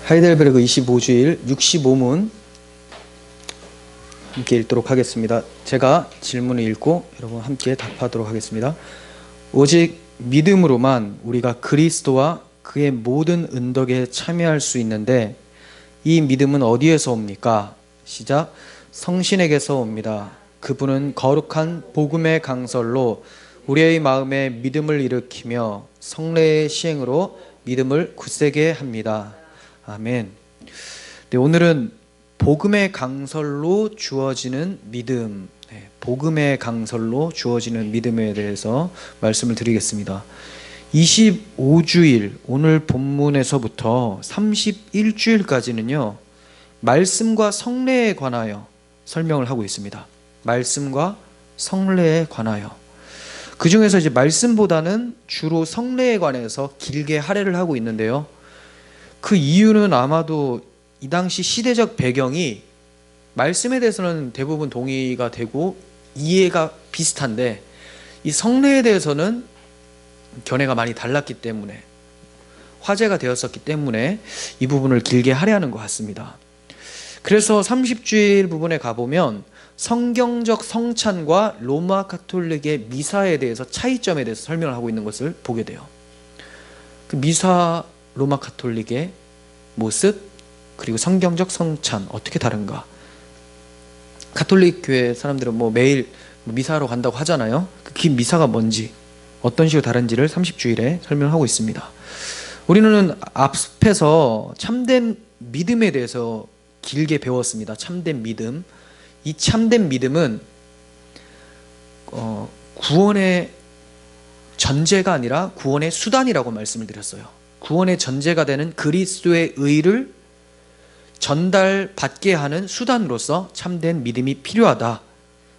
하이델베르그 25주일 65문 함께 읽도록 하겠습니다. 제가 질문을 읽고 여러분 함께 답하도록 하겠습니다. 오직 믿음으로만 우리가 그리스도와 그의 모든 은덕에 참여할 수 있는데 이 믿음은 어디에서 옵니까? 시작. 성신에게서 옵니다. 그분은 거룩한 복음의 강설로 우리의 마음에 믿음을 일으키며 성례의 시행으로 믿음을 굳세게 합니다. 아멘. 네, 오늘은 복음의 강설로 주어지는 믿음, 복음의 강설로 주어지는 믿음에 대해서 말씀을 드리겠습니다. 25주일, 오늘 본문에서부터 31주일까지는요, 말씀과 성례에 관하여 설명을 하고 있습니다. 말씀과 성례에 관하여. 그 중에서 이제 말씀보다는 주로 성례에 관해서 길게 할애를 하고 있는데요. 그 이유는 아마도 이 당시 시대적 배경이 말씀에 대해서는 대부분 동의가 되고 이해가 비슷한데 이 성례에 대해서는 견해가 많이 달랐기 때문에 화제가 되었었기 때문에 이 부분을 길게 할애하는 것 같습니다. 그래서 30주일 부분에 가보면 성경적 성찬과 로마 가톨릭의 미사에 대해서 차이점에 대해서 설명을 하고 있는 것을 보게 돼요. 그 미사 로마 가톨릭의 모습 그리고 성경적 성찬 어떻게 다른가? 가톨릭 교회 사람들은 매일 미사로 간다고 하잖아요. 그 미사가 뭔지 어떤 식으로 다른지를 30주일에 설명하고 있습니다. 우리는 앞에서 참된 믿음에 대해서 길게 배웠습니다. 참된 믿음. 이 참된 믿음은 구원의 전제가 아니라 구원의 수단이라고 말씀을 드렸어요. 구원의 전제가 되는 그리스도의 의를 전달받게 하는 수단으로서 참된 믿음이 필요하다.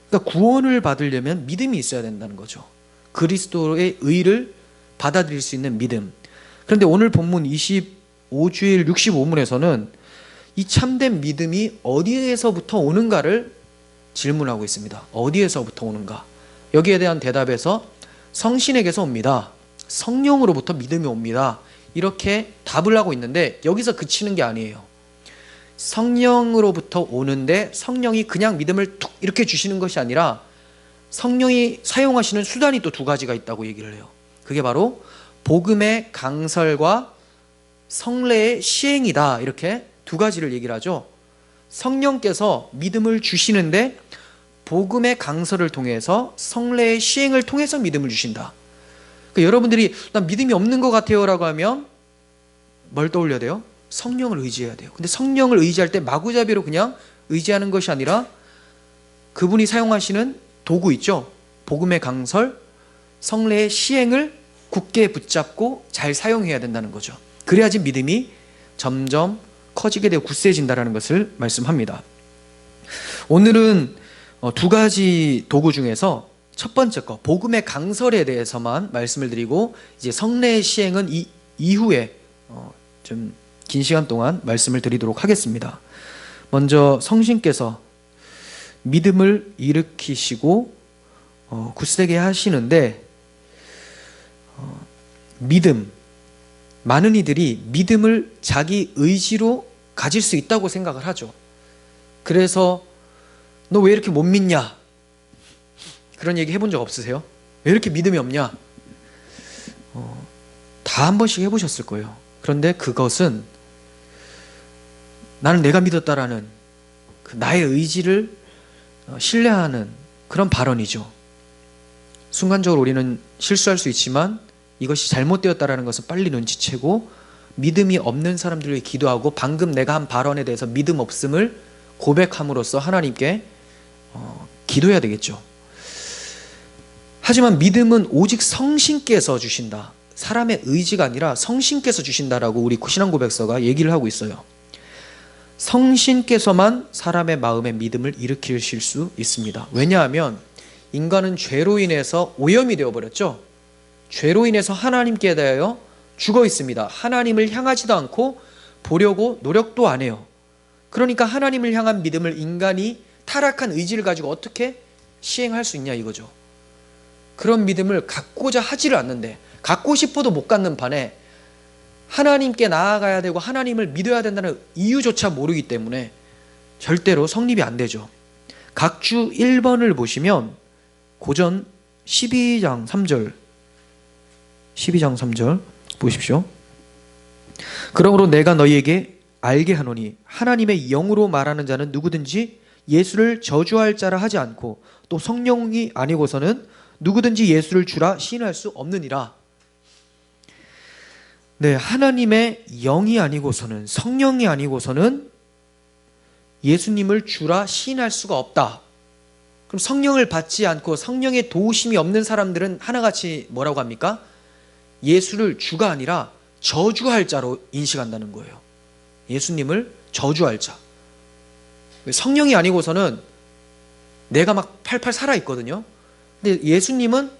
그러니까 구원을 받으려면 믿음이 있어야 된다는 거죠. 그리스도의 의를 받아들일 수 있는 믿음. 그런데 오늘 본문 25주일 65문에서는 이 참된 믿음이 어디에서부터 오는가를 질문하고 있습니다. 어디에서부터 오는가? 여기에 대한 대답에서 성신에게서 옵니다. 성령으로부터 믿음이 옵니다. 이렇게 답을 하고 있는데 여기서 그치는 게 아니에요. 성령으로부터 오는데 성령이 그냥 믿음을 툭 이렇게 주시는 것이 아니라 성령이 사용하시는 수단이 또 두 가지가 있다고 얘기를 해요. 그게 바로 복음의 강설과 성례의 시행이다. 이렇게 두 가지를 얘기를 하죠. 성령께서 믿음을 주시는데 복음의 강설을 통해서 성례의 시행을 통해서 믿음을 주신다. 그러니까 여러분들이 난 믿음이 없는 것 같아요 라고 하면 뭘 떠올려야 돼요? 성령을 의지해야 돼요. 근데 성령을 의지할 때 마구잡이로 그냥 의지하는 것이 아니라 그분이 사용하시는 도구 있죠. 복음의 강설, 성례의 시행을 굳게 붙잡고 잘 사용해야 된다는 거죠. 그래야지 믿음이 점점 커지게 되고 굳세진다는 것을 말씀합니다. 오늘은 두 가지 도구 중에서 첫 번째 거 복음의 강설에 대해서만 말씀을 드리고 이제 성례의 시행은 이후에 좀 긴 시간 동안 말씀을 드리도록 하겠습니다. 먼저 성신께서 믿음을 일으키시고 굳세게 하시는데 믿음, 많은 이들이 믿음을 자기 의지로 가질 수 있다고 생각을 하죠. 그래서 너 왜 이렇게 못 믿냐? 그런 얘기 해본 적 없으세요? 왜 이렇게 믿음이 없냐? 다 한 번씩 해보셨을 거예요. 그런데 그것은 나는 내가 믿었다라는 그 나의 의지를 신뢰하는 그런 발언이죠. 순간적으로 우리는 실수할 수 있지만 이것이 잘못되었다라는 것은 빨리 눈치채고 믿음이 없는 사람들을 위해 기도하고 방금 내가 한 발언에 대해서 믿음 없음을 고백함으로써 하나님께 기도해야 되겠죠. 하지만 믿음은 오직 성신께서 주신다. 사람의 의지가 아니라 성신께서 주신다라고 우리 신앙고백서가 얘기를 하고 있어요. 성신께서만 사람의 마음에 믿음을 일으키실 수 있습니다. 왜냐하면 인간은 죄로 인해서 오염이 되어버렸죠. 죄로 인해서 하나님께 대하여 죽어 있습니다. 하나님을 향하지도 않고 보려고 노력도 안 해요. 그러니까 하나님을 향한 믿음을 인간이 타락한 의지를 가지고 어떻게 시행할 수 있냐 이거죠. 그런 믿음을 갖고자 하지를 않는데 갖고 싶어도 못 갖는 판에 하나님께 나아가야 되고 하나님을 믿어야 된다는 이유조차 모르기 때문에 절대로 성립이 안 되죠. 각주 1번을 보시면 고전 12장 3절 보십시오. 그러므로 내가 너희에게 알게 하노니 하나님의 영으로 말하는 자는 누구든지 예수를 저주할 자라 하지 않고 또 성령이 아니고서는 누구든지 예수를 주라 시인할 수 없느니라. 네, 하나님의 영이 아니고서는, 성령이 아니고서는 예수님을 주라 시인할 수가 없다. 그럼 성령을 받지 않고 성령의 도우심이 없는 사람들은 하나같이 뭐라고 합니까? 예수를 주가 아니라 저주할 자로 인식한다는 거예요. 예수님을 저주할 자. 성령이 아니고서는 내가 막 팔팔 살아있거든요. 근데 예수님은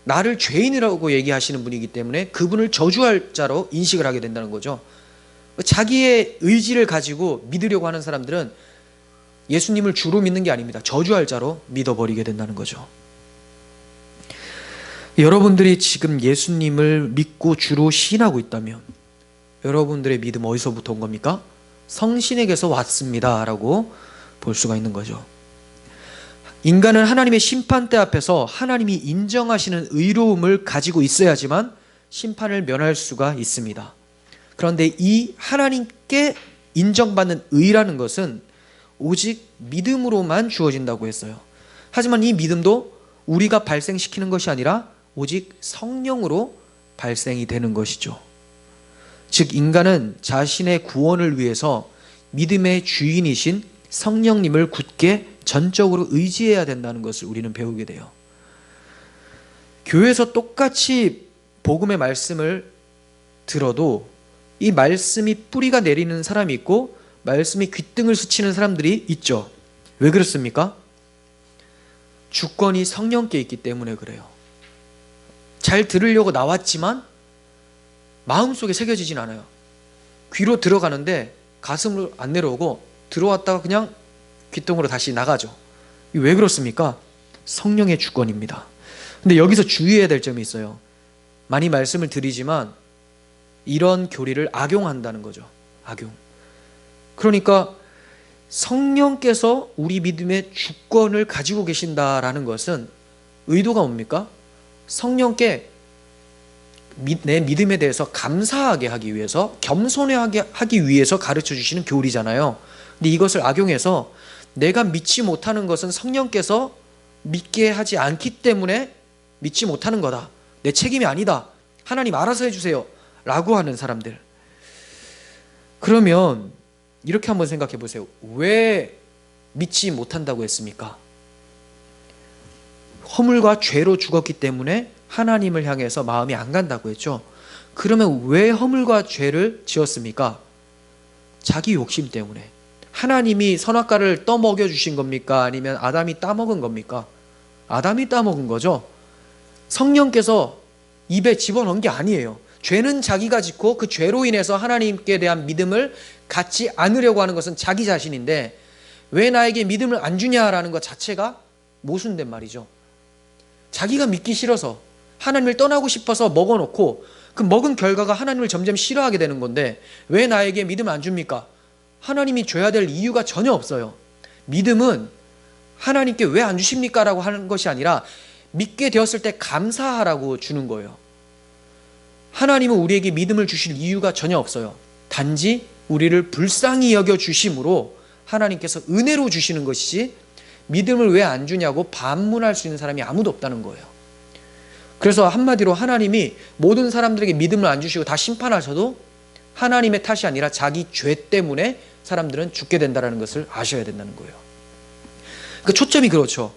나를 죄인이라고 얘기하시는 분이기 때문에 그분을 저주할 자로 인식을 하게 된다는 거죠. 자기의 의지를 가지고 믿으려고 하는 사람들은 예수님을 주로 믿는 게 아닙니다. 저주할 자로 믿어버리게 된다는 거죠. 여러분들이 지금 예수님을 믿고 주로 시인하고 있다면 여러분들의 믿음 어디서부터 온 겁니까? 성신에게서 왔습니다 라고 볼 수가 있는 거죠. 인간은 하나님의 심판대 앞에서 하나님이 인정하시는 의로움을 가지고 있어야지만 심판을 면할 수가 있습니다. 그런데 이 하나님께 인정받는 의라는 것은 오직 믿음으로만 주어진다고 했어요. 하지만 이 믿음도 우리가 발생시키는 것이 아니라 오직 성령으로 발생이 되는 것이죠. 즉 인간은 자신의 구원을 위해서 믿음의 주인이신 성령님을 굳게 전적으로 의지해야 된다는 것을 우리는 배우게 돼요. 교회에서 똑같이 복음의 말씀을 들어도 이 말씀이 뿌리가 내리는 사람이 있고 말씀이 귓등을 스치는 사람들이 있죠. 왜 그렇습니까? 주권이 성령께 있기 때문에 그래요. 잘 들으려고 나왔지만 마음속에 새겨지진 않아요. 귀로 들어가는데 가슴으로 안 내려오고 들어왔다가 그냥 귓등으로 다시 나가죠. 왜 그렇습니까? 성령의 주권입니다. 근데 여기서 주의해야 될 점이 있어요. 많이 말씀을 드리지만 이런 교리를 악용한다는 거죠. 악용. 그러니까 성령께서 우리 믿음의 주권을 가지고 계신다라는 것은 의도가 뭡니까? 성령께 내 믿음에 대해서 감사하게 하기 위해서, 겸손하게 하기 위해서 가르쳐 주시는 교리잖아요. 근데 이것을 악용해서 내가 믿지 못하는 것은 성령께서 믿게 하지 않기 때문에 믿지 못하는 거다. 내 책임이 아니다. 하나님 알아서 해주세요. 라고 하는 사람들. 그러면 이렇게 한번 생각해 보세요. 왜 믿지 못한다고 했습니까? 허물과 죄로 죽었기 때문에 하나님을 향해서 마음이 안 간다고 했죠. 그러면 왜 허물과 죄를 지었습니까? 자기 욕심 때문에. 하나님이 선악과를 떠먹여 주신 겁니까? 아니면 아담이 따먹은 겁니까? 아담이 따먹은 거죠. 성령께서 입에 집어넣은 게 아니에요. 죄는 자기가 짓고 그 죄로 인해서 하나님께 대한 믿음을 갖지 않으려고 하는 것은 자기 자신인데 왜 나에게 믿음을 안 주냐라는 것 자체가 모순된 말이죠. 자기가 믿기 싫어서 하나님을 떠나고 싶어서 먹어놓고 그 먹은 결과가 하나님을 점점 싫어하게 되는 건데 왜 나에게 믿음을 안 줍니까? 하나님이 줘야 될 이유가 전혀 없어요. 믿음은 하나님께 왜 안 주십니까? 라고 하는 것이 아니라 믿게 되었을 때 감사하라고 주는 거예요. 하나님은 우리에게 믿음을 주실 이유가 전혀 없어요. 단지 우리를 불쌍히 여겨 주심으로 하나님께서 은혜로 주시는 것이지 믿음을 왜 안 주냐고 반문할 수 있는 사람이 아무도 없다는 거예요. 그래서 한마디로 하나님이 모든 사람들에게 믿음을 안 주시고 다 심판하셔도 하나님의 탓이 아니라 자기 죄 때문에 사람들은 죽게 된다는 것을 아셔야 된다는 거예요. 그 초점이 그렇죠.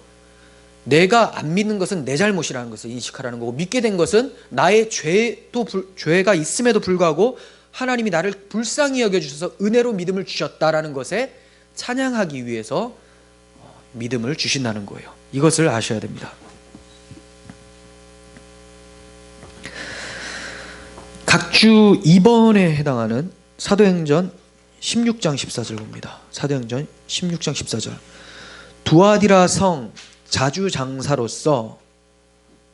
내가 안 믿는 것은 내 잘못이라는 것을 인식하라는 거고 믿게 된 것은 나의 죄가 있음에도 불구하고 하나님이 나를 불쌍히 여겨주셔서 은혜로 믿음을 주셨다라는 것에 찬양하기 위해서 믿음을 주신다는 거예요. 이것을 아셔야 됩니다. 각주 2번에 해당하는 사도행전 16장 14절 봅니다. 사도행전 16장 14절. 두아디라 성 자주장사로서,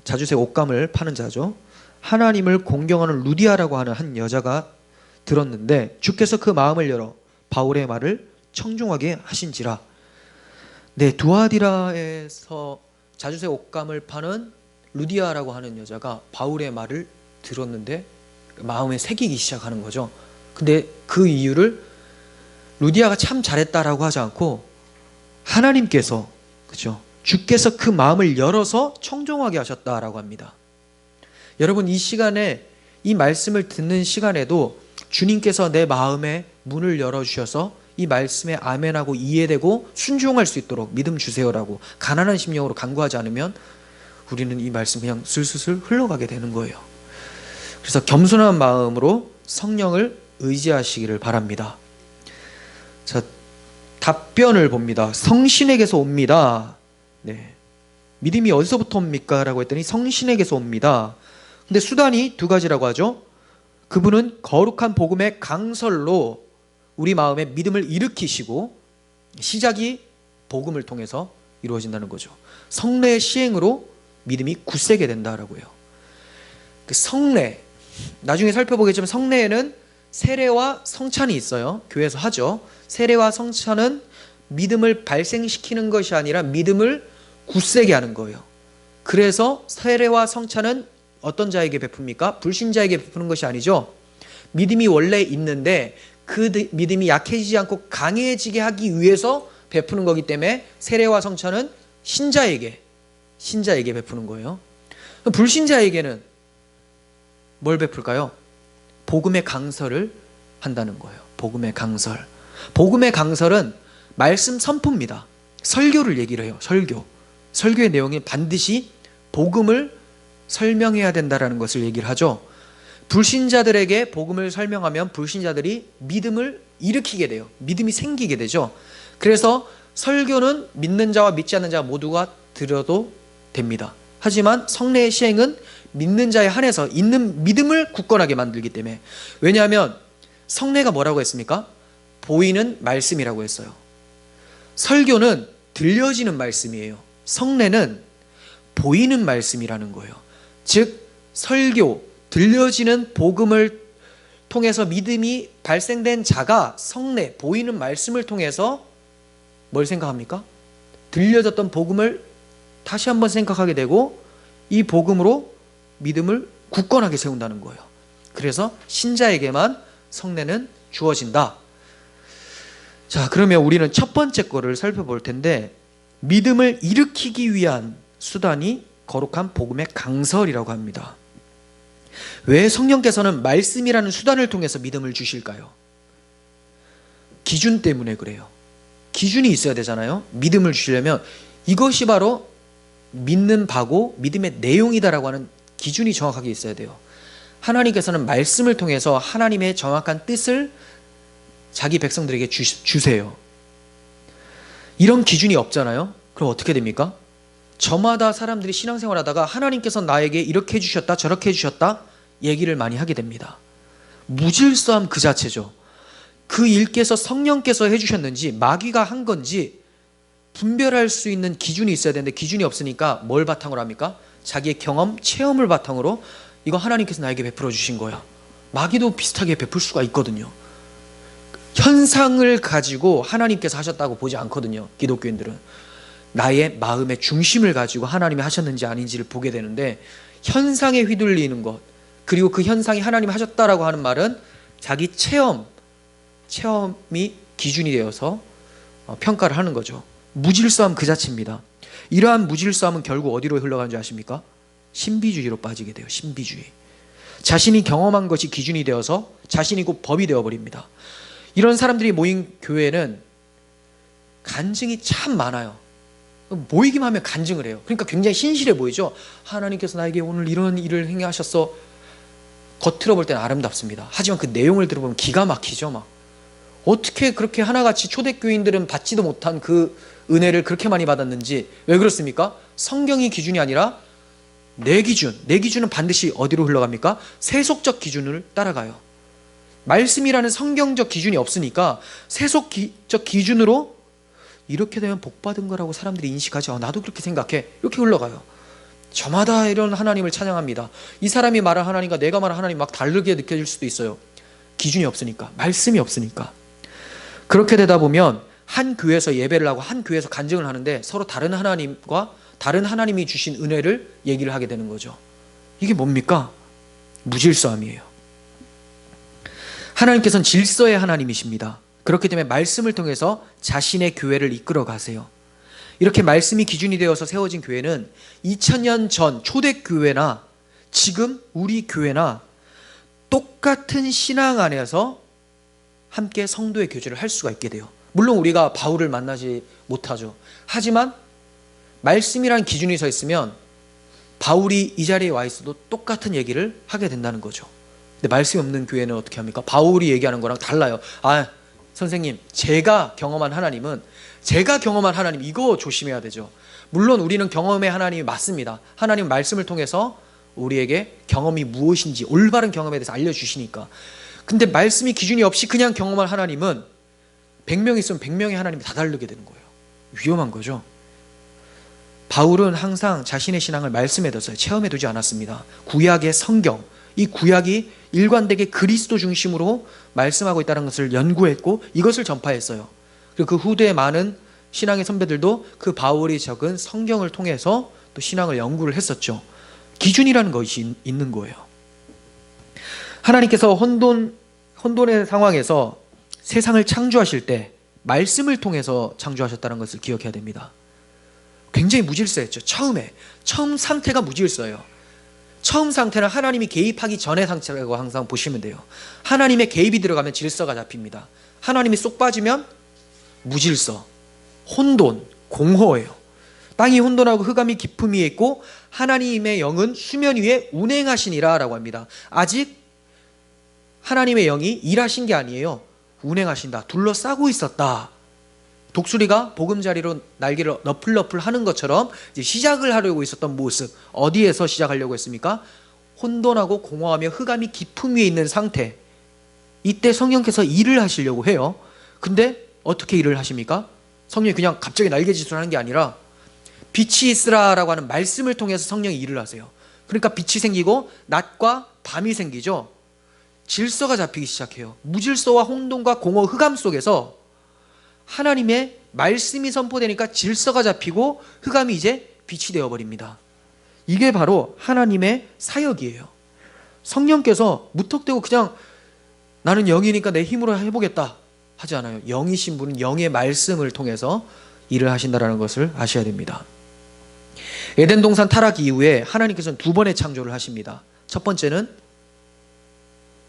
자주색 옷감을 파는 자죠, 하나님을 공경하는 루디아라고 하는 한 여자가 들었는데 주께서 그 마음을 열어 바울의 말을 청중하게 하신지라. 네, 두아디라에서 자주색 옷감을 파는 루디아라고 하는 여자가 바울의 말을 들었는데 마음에 새기기 시작하는 거죠. 근데 그 이유를 루디아가 참 잘했다라고 하지 않고 하나님께서, 그죠? 주께서 그 마음을 열어서 청종하게 하셨다라고 합니다. 여러분, 이 시간에 이 말씀을 듣는 시간에도 주님께서 내 마음에 문을 열어주셔서 이 말씀에 아멘하고 이해되고 순종할 수 있도록 믿음 주세요라고 가난한 심령으로 간구하지 않으면 우리는 이 말씀 그냥 슬슬 흘러가게 되는 거예요. 그래서 겸손한 마음으로 성령을 의지하시기를 바랍니다. 자, 답변을 봅니다. 성신에게서 옵니다. 네. 믿음이 어디서부터 옵니까? 라고 했더니 성신에게서 옵니다. 근데 수단이 두 가지라고 하죠. 그분은 거룩한 복음의 강설로 우리 마음에 믿음을 일으키시고 시작이 복음을 통해서 이루어진다는 거죠. 성례의 시행으로 믿음이 굳세게 된다라고요. 그 성례, 나중에 살펴보겠지만 성례에는 세례와 성찬이 있어요. 교회에서 하죠. 세례와 성찬은 믿음을 발생시키는 것이 아니라 믿음을 굳세게 하는 거예요. 그래서 세례와 성찬은 어떤 자에게 베풉니까? 불신자에게 베푸는 것이 아니죠. 믿음이 원래 있는데 그 믿음이 약해지지 않고 강해지게 하기 위해서 베푸는 거기 때문에 세례와 성찬은 신자에게 베푸는 거예요. 불신자에게는 뭘 베풀까요? 복음의 강설을 한다는 거예요. 복음의 강설. 복음의 강설은 말씀 선포입니다. 설교를 얘기를 해요. 설교의 내용이 반드시 복음을 설명해야 된다는 것을 얘기를 하죠. 불신자들에게 복음을 설명하면 불신자들이 믿음을 일으키게 돼요. 믿음이 생기게 되죠. 그래서 설교는 믿는 자와 믿지 않는 자 모두가 들어도 됩니다. 하지만 성례의 시행은 믿는 자에 한해서 있는 믿음을 굳건하게 만들기 때문에. 왜냐하면 성례가 뭐라고 했습니까? 보이는 말씀이라고 했어요. 설교는 들려지는 말씀이에요. 성례는 보이는 말씀이라는 거예요. 즉 설교, 들려지는 복음을 통해서 믿음이 발생된 자가 성례, 보이는 말씀을 통해서 뭘 생각합니까? 들려졌던 복음을 다시 한번 생각하게 되고 이 복음으로 믿음을 굳건하게 세운다는 거예요. 그래서 신자에게만 성례는 주어진다. 자, 그러면 우리는 첫 번째 거를 살펴볼 텐데 믿음을 일으키기 위한 수단이 거룩한 복음의 강설이라고 합니다. 왜 성령께서는 말씀이라는 수단을 통해서 믿음을 주실까요? 기준 때문에 그래요. 기준이 있어야 되잖아요. 믿음을 주시려면 이것이 바로 믿는 바고 믿음의 내용이다라고 하는 기준이 정확하게 있어야 돼요. 하나님께서는 말씀을 통해서 하나님의 정확한 뜻을 자기 백성들에게 주세요. 이런 기준이 없잖아요. 그럼 어떻게 됩니까? 저마다 사람들이 신앙생활 하다가 하나님께서 나에게 이렇게 해주셨다 저렇게 해주셨다 얘기를 많이 하게 됩니다. 무질서함 그 자체죠. 그 일께서 성령께서 해주셨는지 마귀가 한 건지 분별할 수 있는 기준이 있어야 되는데 기준이 없으니까 뭘 바탕으로 합니까? 자기의 경험, 체험을 바탕으로 이거 하나님께서 나에게 베풀어 주신 거야. 마귀도 비슷하게 베풀 수가 있거든요. 현상을 가지고 하나님께서 하셨다고 보지 않거든요. 기독교인들은 나의 마음의 중심을 가지고 하나님이 하셨는지 아닌지를 보게 되는데 현상에 휘둘리는 것, 그리고 그 현상이 하나님이 하셨다라고 하는 말은 자기 체험이 기준이 되어서 평가를 하는 거죠. 무질서함 그 자체입니다. 이러한 무질서함은 결국 어디로 흘러가는 줄 아십니까? 신비주의로 빠지게 돼요. 신비주의. 자신이 경험한 것이 기준이 되어서 자신이 곧 법이 되어버립니다. 이런 사람들이 모인 교회는 간증이 참 많아요. 모이기만 하면 간증을 해요. 그러니까 굉장히 신실해 보이죠. 하나님께서 나에게 오늘 이런 일을 행하셔서 겉으로 볼 때는 아름답습니다. 하지만 그 내용을 들어보면 기가 막히죠. 막 어떻게 그렇게 하나같이 초대교인들은 받지도 못한 그 은혜를 그렇게 많이 받았는지. 왜 그렇습니까? 성경이 기준이 아니라 내 기준은 반드시 어디로 흘러갑니까? 세속적 기준을 따라가요. 말씀이라는 성경적 기준이 없으니까 세속적 기준으로 이렇게 되면 복받은 거라고 사람들이 인식하지. 나도 그렇게 생각해. 이렇게 흘러가요. 저마다 이런 하나님을 찬양합니다. 이 사람이 말한 하나님과 내가 말한 하나님 막 다르게 느껴질 수도 있어요. 기준이 없으니까, 말씀이 없으니까. 그렇게 되다 보면 한 교회에서 예배를 하고 한 교회에서 간증을 하는데 서로 다른 하나님과 다른 하나님이 주신 은혜를 얘기를 하게 되는 거죠. 이게 뭡니까? 무질서함이에요. 하나님께서는 질서의 하나님이십니다. 그렇기 때문에 말씀을 통해서 자신의 교회를 이끌어 가세요. 이렇게 말씀이 기준이 되어서 세워진 교회는 2000년 전 초대교회나 지금 우리 교회나 똑같은 신앙 안에서 함께 성도의 교제를 할 수가 있게 돼요. 물론 우리가 바울을 만나지 못하죠. 하지만 말씀이란 기준이 서 있으면 바울이 이 자리에 와 있어도 똑같은 얘기를 하게 된다는 거죠. 근데 말씀이 없는 교회는 어떻게 합니까? 바울이 얘기하는 거랑 달라요. 선생님, 제가 경험한 하나님 이거 조심해야 되죠. 물론 우리는 경험의 하나님이 맞습니다. 하나님 말씀을 통해서 우리에게 경험이 무엇인지 올바른 경험에 대해서 알려주시니까. 근데 말씀이 기준이 없이 그냥 경험한 하나님은 100명 있으면 100명의 하나님이 다 다르게 되는 거예요. 위험한 거죠. 바울은 항상 자신의 신앙을 말씀에 뒀어요. 체험에 두지 않았습니다. 구약의 성경, 이 구약이 일관되게 그리스도 중심으로 말씀하고 있다는 것을 연구했고 이것을 전파했어요. 그리고 그 후대의 많은 신앙의 선배들도 그 바울이 적은 성경을 통해서 또 신앙을 연구를 했었죠. 기준이라는 것이 있는 거예요. 하나님께서 혼돈의 상황에서 세상을 창조하실 때 말씀을 통해서 창조하셨다는 것을 기억해야 됩니다. 굉장히 무질서했죠. 처음 상태가 무질서예요. 처음 상태는 하나님이 개입하기 전의 상태라고 항상 보시면 돼요. 하나님의 개입이 들어가면 질서가 잡힙니다. 하나님이 쏙 빠지면 무질서, 혼돈, 공허해요. 땅이 혼돈하고 흑암이 깊음 위에 있고 하나님의 영은 수면 위에 운행하시니라 라고 합니다. 아직 하나님의 영이 일하신 게 아니에요. 운행하신다. 둘러싸고 있었다. 독수리가 보금자리로 날개를 너플너플 하는 것처럼 이제 시작을 하려고 있었던 모습. 어디에서 시작하려고 했습니까? 혼돈하고 공허하며 흑암이 깊음 위에 있는 상태. 이때 성령께서 일을 하시려고 해요. 근데 어떻게 일을 하십니까? 성령이 그냥 갑자기 날개짓을 하는 게 아니라 빛이 있으라라고 하는 말씀을 통해서 성령이 일을 하세요. 그러니까 빛이 생기고 낮과 밤이 생기죠. 질서가 잡히기 시작해요. 무질서와 혼돈과 공허, 흑암 속에서 하나님의 말씀이 선포되니까 질서가 잡히고 흑암이 이제 빛이 되어버립니다. 이게 바로 하나님의 사역이에요. 성령께서 무턱대고 그냥 나는 영이니까 내 힘으로 해보겠다 하지 않아요. 영이신 분은 영의 말씀을 통해서 일을 하신다는 것을 아셔야 됩니다. 에덴 동산 타락 이후에 하나님께서는 두 번의 창조를 하십니다. 첫 번째는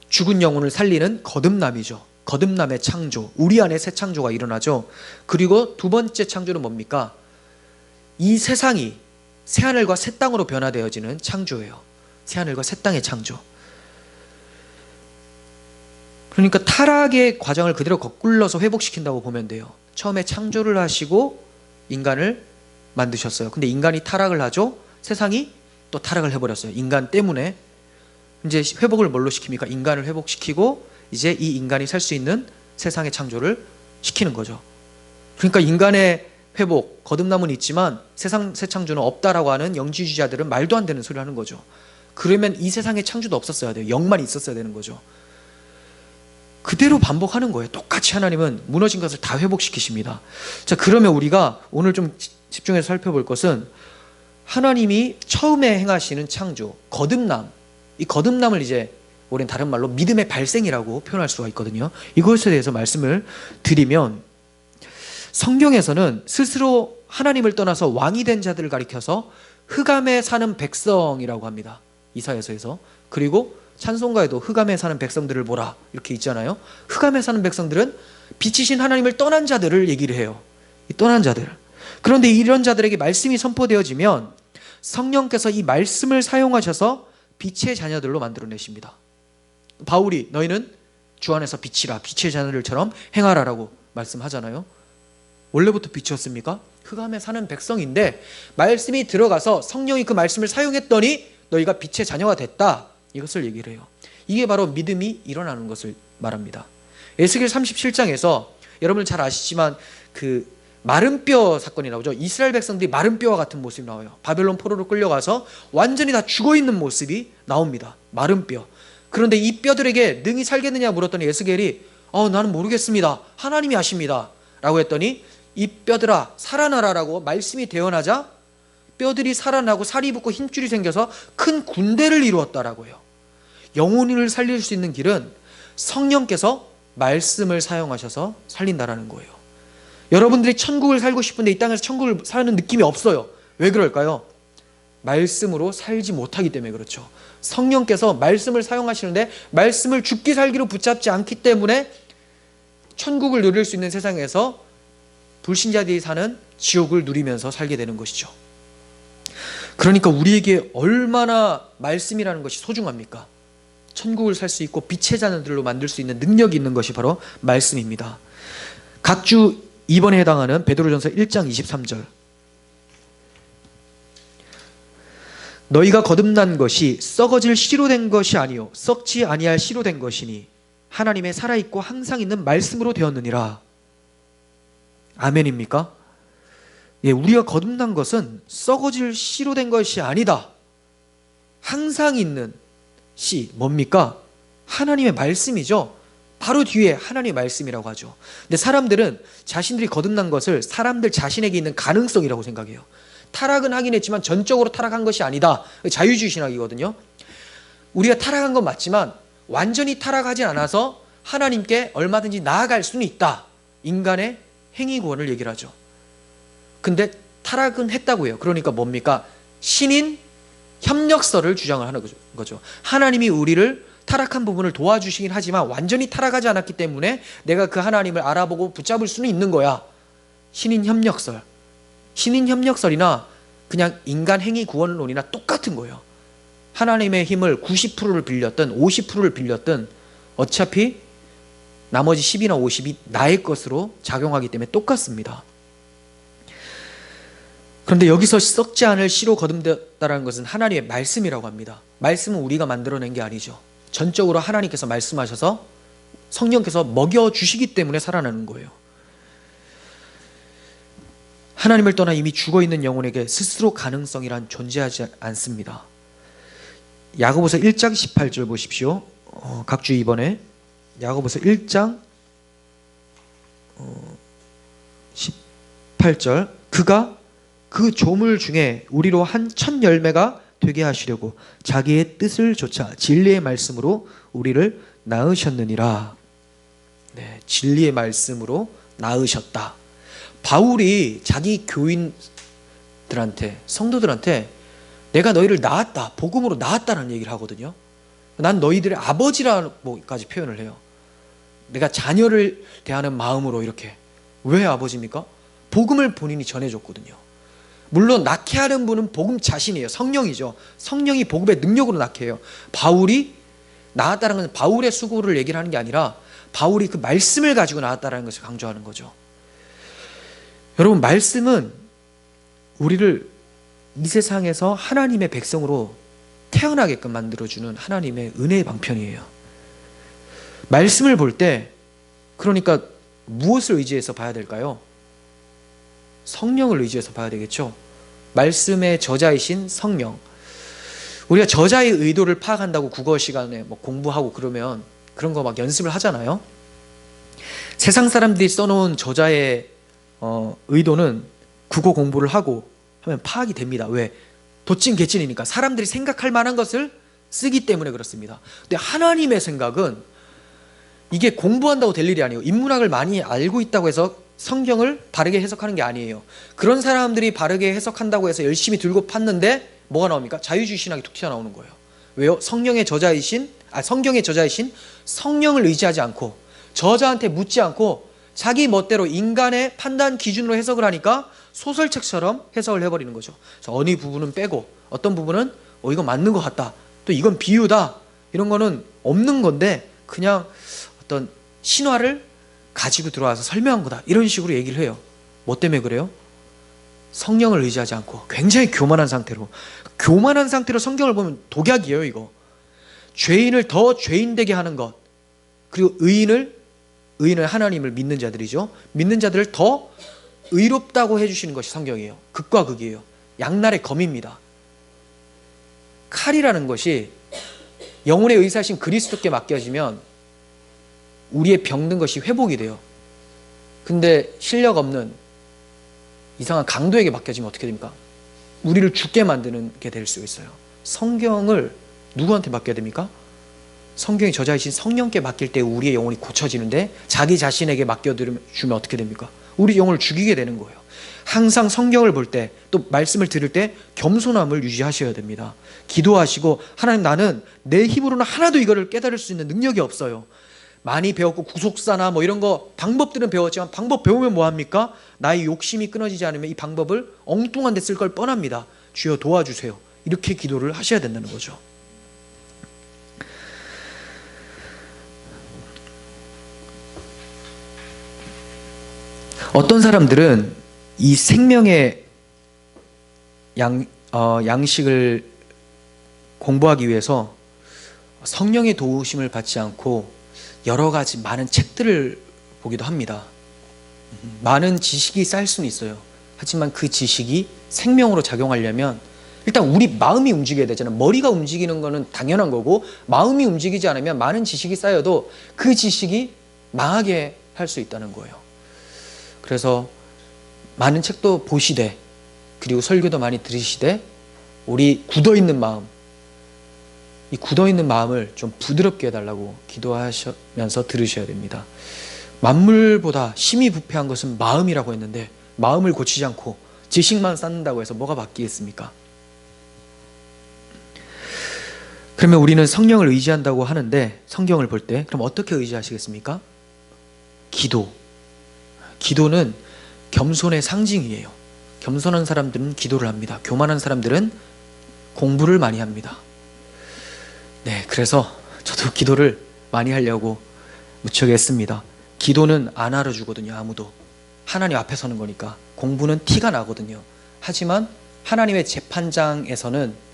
죽은 영혼을 살리는 거듭남이죠. 거듭남의 창조, 우리 안에 새 창조가 일어나죠. 그리고 두 번째 창조는 뭡니까? 이 세상이 새하늘과 새 땅으로 변화되어지는 창조예요. 새하늘과 새 땅의 창조. 그러니까 타락의 과정을 그대로 거꾸러서 회복시킨다고 보면 돼요. 처음에 창조를 하시고 인간을 만드셨어요. 근데 인간이 타락을 하죠. 세상이 또 타락을 해버렸어요. 인간 때문에. 이제 회복을 뭘로 시킵니까? 인간을 회복시키고 이제 이 인간이 살 수 있는 세상의 창조를 시키는 거죠. 그러니까 인간의 회복, 거듭남은 있지만 세상 새 창조는 없다라고 하는 영지주의자들은 말도 안 되는 소리를 하는 거죠. 그러면 이 세상의 창조도 없었어야 돼요. 영만 있었어야 되는 거죠. 그대로 반복하는 거예요. 똑같이 하나님은 무너진 것을 다 회복시키십니다. 자, 그러면 우리가 오늘 좀 집중해서 살펴볼 것은 하나님이 처음에 행하시는 창조, 거듭남, 이 거듭남을 이제 우리는 다른 말로 믿음의 발생이라고 표현할 수가 있거든요. 이것에 대해서 말씀을 드리면 성경에서는 스스로 하나님을 떠나서 왕이 된 자들을 가리켜서 흑암에 사는 백성이라고 합니다. 이사야서에서. 그리고 찬송가에도 흑암에 사는 백성들을 보라 이렇게 있잖아요. 흑암에 사는 백성들은 빛이신 하나님을 떠난 자들을 얘기를 해요. 이 떠난 자들. 그런데 이런 자들에게 말씀이 선포되어지면 성령께서 이 말씀을 사용하셔서 빛의 자녀들로 만들어내십니다. 바울이 너희는 주 안에서 빛이라 빛의 자녀들처럼 행하라라고 말씀하잖아요. 원래부터 빛이었습니까? 흑암에 사는 백성인데 말씀이 들어가서 성령이 그 말씀을 사용했더니 너희가 빛의 자녀가 됐다. 이것을 얘기를 해요. 이게 바로 믿음이 일어나는 것을 말합니다. 에스겔 37장에서 여러분 잘 아시지만 그 마른 뼈 사건이 나오죠. 이스라엘 백성들이 마른 뼈와 같은 모습이 나와요. 바벨론 포로로 끌려가서 완전히 다 죽어있는 모습이 나옵니다. 마른 뼈. 그런데 이 뼈들에게 능히 살겠느냐 물었더니 에스겔이 나는 모르겠습니다. 하나님이 아십니다. 라고 했더니 이 뼈들아 살아나라 라고 말씀이 되어나자 뼈들이 살아나고 살이 붙고 힘줄이 생겨서 큰 군대를 이루었다라고 해요. 영혼을 살릴 수 있는 길은 성령께서 말씀을 사용하셔서 살린다라는 거예요. 여러분들이 천국을 살고 싶은데 이 땅에서 천국을 사는 느낌이 없어요. 왜 그럴까요? 말씀으로 살지 못하기 때문에 그렇죠. 성령께서 말씀을 사용하시는데 말씀을 죽기 살기로 붙잡지 않기 때문에 천국을 누릴 수 있는 세상에서 불신자들이 사는 지옥을 누리면서 살게 되는 것이죠. 그러니까 우리에게 얼마나 말씀이라는 것이 소중합니까? 천국을 살 수 있고 빛의 자녀들로 만들 수 있는 능력이 있는 것이 바로 말씀입니다. 각주 2번에 해당하는 베드로전서 1장 23절. 너희가 거듭난 것이 썩어질 씨로 된 것이 아니요 썩지 아니할 씨로 된 것이니 하나님의 살아있고 항상 있는 말씀으로 되었느니라. 아멘입니까? 예, 우리가 거듭난 것은 썩어질 씨로 된 것이 아니다. 항상 있는 씨 뭡니까? 하나님의 말씀이죠. 바로 뒤에 하나님의 말씀이라고 하죠. 근데 사람들은 자신들이 거듭난 것을 사람들 자신에게 있는 가능성이라고 생각해요. 타락은 하긴 했지만 전적으로 타락한 것이 아니다. 자유주의 신학이거든요. 우리가 타락한 건 맞지만 완전히 타락하지 않아서 하나님께 얼마든지 나아갈 수는 있다. 인간의 행위 구원을 얘기를 하죠. 근데 타락은 했다고 해요. 그러니까 뭡니까? 신인 협력설을 주장을 하는 거죠. 하나님이 우리를 타락한 부분을 도와주시긴 하지만 완전히 타락하지 않았기 때문에 내가 그 하나님을 알아보고 붙잡을 수는 있는 거야. 신인 협력설. 신인 협력설이나 그냥 인간 행위 구원론이나 똑같은 거예요. 하나님의 힘을 90%를 빌렸든 50%를 빌렸든 어차피 나머지 10이나 50이 나의 것으로 작용하기 때문에 똑같습니다. 그런데 여기서 썩지 않을 씨로 거듭되었다는 것은 하나님의 말씀이라고 합니다. 말씀은 우리가 만들어낸 게 아니죠. 전적으로 하나님께서 말씀하셔서 성령께서 먹여주시기 때문에 살아나는 거예요. 하나님을 떠나 이미 죽어있는 영혼에게 스스로 가능성이란 존재하지 않습니다. 야고보서 1장 18절 보십시오. 각주 2번에 야고보서 1장 18절. 그가 그 조물 중에 우리로 한 첫 열매가 되게 하시려고 자기의 뜻을 조차 진리의 말씀으로 우리를 낳으셨느니라. 네, 진리의 말씀으로 낳으셨다. 바울이 자기 교인들한테, 성도들한테 내가 너희를 낳았다, 복음으로 낳았다는 얘기를 하거든요. 난 너희들의 아버지라고까지 표현을 해요. 내가 자녀를 대하는 마음으로 이렇게. 왜 아버지입니까? 복음을 본인이 전해줬거든요. 물론 낳게 하는 분은 복음 자신이에요. 성령이죠. 성령이 복음의 능력으로 낳게 해요. 바울이 낳았다는 것은 바울의 수고를 얘기를 하는 게 아니라 바울이 그 말씀을 가지고 낳았다는 것을 강조하는 거죠. 여러분, 말씀은 우리를 이 세상에서 하나님의 백성으로 태어나게끔 만들어주는 하나님의 은혜의 방편이에요. 말씀을 볼 때 그러니까 무엇을 의지해서 봐야 될까요? 성령을 의지해서 봐야 되겠죠. 말씀의 저자이신 성령. 우리가 저자의 의도를 파악한다고 국어 시간에 뭐 공부하고 그러면 그런 거 막 연습을 하잖아요. 세상 사람들이 써놓은 저자의 의도는 국어 공부를 하고 하면 파악이 됩니다. 왜? 도찐개찐이니까 사람들이 생각할 만한 것을 쓰기 때문에 그렇습니다. 근데 하나님의 생각은 이게 공부한다고 될 일이 아니에요. 인문학을 많이 알고 있다고 해서 성경을 바르게 해석하는 게 아니에요. 그런 사람들이 바르게 해석한다고 해서 열심히 들고 팠는데 뭐가 나옵니까? 자유주의 신학이 툭 튀어나오는 거예요. 왜요? 성경의 저자이신 성령을 의지하지 않고 저자한테 묻지 않고 자기 멋대로 인간의 판단 기준으로 해석을 하니까 소설책처럼 해석을 해버리는 거죠. 어느 부분은 빼고 어떤 부분은 이건 맞는 것 같다. 또 이건 비유다. 이런 거는 없는 건데 그냥 어떤 신화를 가지고 들어와서 설명한 거다. 이런 식으로 얘기를 해요. 뭐 때문에 그래요? 성령을 의지하지 않고 굉장히 교만한 상태로. 교만한 상태로 성경을 보면 독약이에요, 이거. 죄인을 더 죄인되게 하는 것. 그리고 의인을 하나님을 믿는 자들이죠. 믿는 자들을 더 의롭다고 해주시는 것이 성경이에요. 극과 극이에요. 양날의 검입니다. 칼이라는 것이 영혼의 의사신 그리스도께 맡겨지면 우리의 병든 것이 회복이 돼요. 근데 실력 없는 이상한 강도에게 맡겨지면 어떻게 됩니까? 우리를 죽게 만드는 게 될 수 있어요. 성경을 누구한테 맡겨야 됩니까? 성경의 저자이신 성령께 맡길 때 우리의 영혼이 고쳐지는데, 자기 자신에게 맡겨주면 어떻게 됩니까? 우리 영혼을 죽이게 되는 거예요. 항상 성경을 볼 때, 또 말씀을 들을 때 겸손함을 유지하셔야 됩니다. 기도하시고, 하나님, 나는 내 힘으로는 하나도 이거를 깨달을 수 있는 능력이 없어요. 많이 배웠고 구속사나 뭐 이런 거 방법들은 배웠지만, 방법 배우면 뭐합니까? 나의 욕심이 끊어지지 않으면 이 방법을 엉뚱한 데 쓸 걸 뻔합니다. 주여 도와주세요. 이렇게 기도를 하셔야 된다는 거죠. 어떤 사람들은 이 생명의 양식을 공부하기 위해서 성령의 도우심을 받지 않고 여러 가지 많은 책들을 보기도 합니다. 많은 지식이 쌓일 수는 있어요. 하지만 그 지식이 생명으로 작용하려면 일단 우리 마음이 움직여야 되잖아요. 머리가 움직이는 거는 당연한 거고, 마음이 움직이지 않으면 많은 지식이 쌓여도 그 지식이 망하게 할 수 있다는 거예요. 그래서 많은 책도 보시되, 그리고 설교도 많이 들으시되, 우리 굳어있는 마음, 이 굳어있는 마음을 좀 부드럽게 해달라고 기도하시면서 들으셔야 됩니다. 만물보다 심히 부패한 것은 마음이라고 했는데, 마음을 고치지 않고 지식만 쌓는다고 해서 뭐가 바뀌겠습니까? 그러면 우리는 성령을 의지한다고 하는데, 성경을 볼 때 그럼 어떻게 의지하시겠습니까? 기도는 겸손의 상징이에요. 겸손한 사람들은 기도를 합니다. 교만한 사람들은 공부를 많이 합니다. 네, 그래서 저도 기도를 많이 하려고 무척 애씁니다. 기도는 안 알아주거든요. 아무도. 하나님 앞에 서는 거니까. 공부는 티가 나거든요. 하지만 하나님의 재판장에서는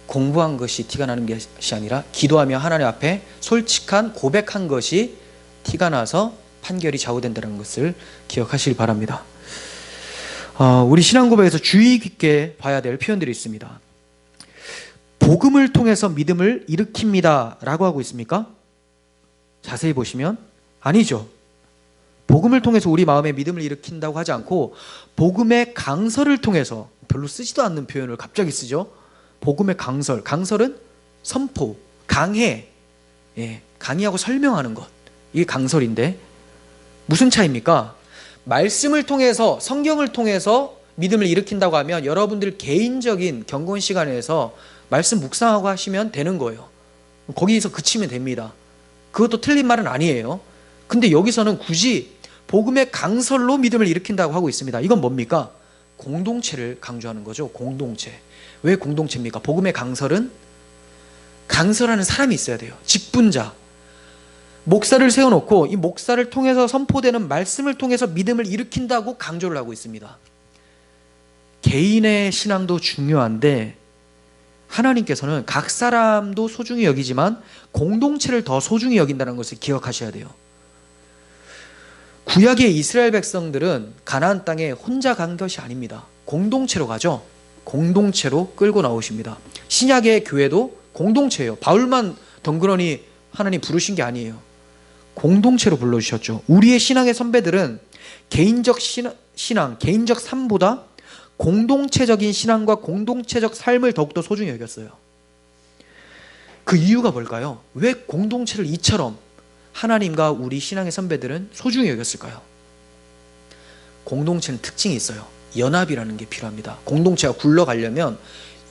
공부한 것이 티가 나는 것이 아니라, 기도하며 하나님 앞에 솔직한 고백한 것이 티가 나서 판결이 좌우된다는 것을 기억하시길 바랍니다. 우리 신앙고백에서 주의 깊게 봐야 될 표현들이 있습니다. 복음을 통해서 믿음을 일으킵니다 라고 하고 있습니까? 자세히 보시면 아니죠. 복음을 통해서 우리 마음에 믿음을 일으킨다고 하지 않고, 복음의 강설을 통해서, 별로 쓰지도 않는 표현을 갑자기 쓰죠. 복음의 강설, 강설은 선포, 강해, 강의하고 설명하는 것, 이게 강설인데 무슨 차이입니까? 말씀을 통해서, 성경을 통해서 믿음을 일으킨다고 하면 여러분들 개인적인 경건 시간에서 말씀 묵상하고 하시면 되는 거예요. 거기서 그치면 됩니다. 그것도 틀린 말은 아니에요. 근데 여기서는 굳이 복음의 강설로 믿음을 일으킨다고 하고 있습니다. 이건 뭡니까? 공동체를 강조하는 거죠. 공동체. 왜 공동체입니까? 복음의 강설은 강설하는 사람이 있어야 돼요. 직분자. 목사를 세워놓고 이 목사를 통해서 선포되는 말씀을 통해서 믿음을 일으킨다고 강조를 하고 있습니다. 개인의 신앙도 중요한데, 하나님께서는 각 사람도 소중히 여기지만 공동체를 더 소중히 여긴다는 것을 기억하셔야 돼요. 구약의 이스라엘 백성들은 가나안 땅에 혼자 간 것이 아닙니다. 공동체로 가죠. 공동체로 끌고 나오십니다. 신약의 교회도 공동체예요. 바울만 덩그러니 하나님 부르신 게 아니에요. 공동체로 불러주셨죠. 우리의 신앙의 선배들은 개인적 신앙, 개인적 삶보다 공동체적인 신앙과 공동체적 삶을 더욱더 소중히 여겼어요. 그 이유가 뭘까요? 왜 공동체를 이처럼 하나님과 우리 신앙의 선배들은 소중히 여겼을까요? 공동체는 특징이 있어요. 연합이라는 게 필요합니다. 공동체가 굴러가려면